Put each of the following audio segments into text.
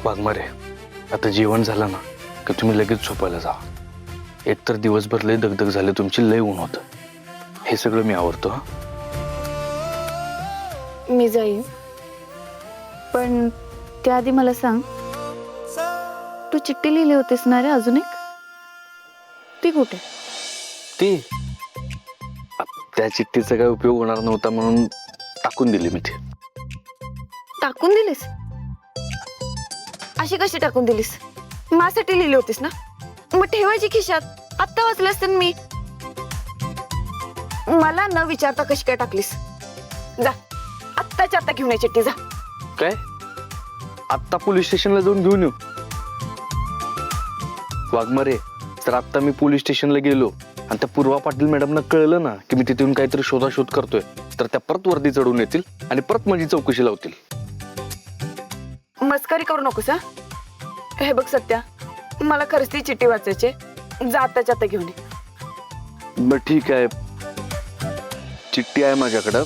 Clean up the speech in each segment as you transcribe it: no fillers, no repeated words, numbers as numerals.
वाघमारे, आता जेवण झालं ना की तुम्ही लगेच झोपायला जा. एकतर दिवसभर लय दगदग झाले तुमची, लय ऊन होतं. हे सगळं मी आवरतो. हा मी जाईन, पण त्याआधी मला सांग, तू चिठ्ठी लिहिली होतीस ना रे अजून एक, ती कुठे? ती त्या चिठ्ठीचा काय उपयोग होणार नव्हता म्हणून टाकून दिली मी ती. टाकून दिलीस? अशी कशी टाकून दिलीस? माझ्यासाठी लिहिली होतीस ना, मग ठेवायची खिशात. आत्ता वाचलं असतं मी. मला न विचारता कशी काय टाकलीस? जा, आत्ताच्या आत्ता घेऊन ये चिठ्ठी, जा. काय आत्ता पोलीस स्टेशनला जाऊन घेऊन येऊ? वाघमारे, तर आता मी पोलीस स्टेशनला गेलो आणि त्या पूर्वा पाटील मॅडमना कळलं ना की मी तिथून काहीतरी शोधाशोध करतोय, तर त्या परत वर्दी चढून येतील आणि परत माझी चौकशी लावतील. मस्करी करू नकोस. हा, हे बघ सत्या, मला खरंच ती चिठ्ठी वाचायची. जा, आत्ताच्या आत्ता घेऊन ये. बर ठीक आहे, चिठ्ठी आहे माझ्याकडं,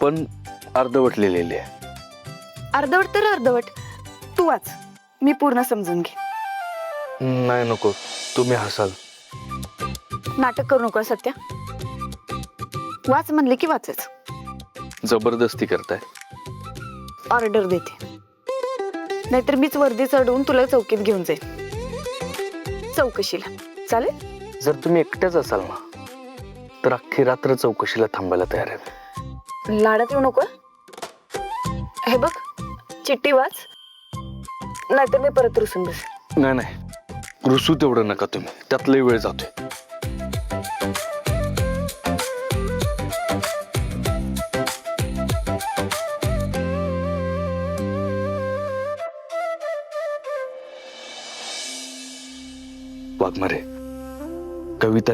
पण अर्धवट लिहिलेली आहे. अर्धवट तर अर्धवट, तू वाच, मी पूर्ण समजून घे. नाही नको, तुम्ही हसाल. नाटक करू नको सत्या. वाच म्हणले की वाचच. जबरदस्ती करताय. ऑर्डर देते, नाहीतर मीच वर्दी चढवून तुला चौकीत घेऊन जाईल चौकशीला. चालेल? जर तुम्ही एकट्याच असाल ना तर अख्खी रात्र चौकशीला थांबायला तयार आहे. लाडात येऊ नको. हे बघ, चिठ्ठी वाच, नाहीतर मी परत रुसून बस. नाही नाही, रुसू तेवढं नका तुम्ही, त्यात लय वेळ जातोय. वाघमारे, कविता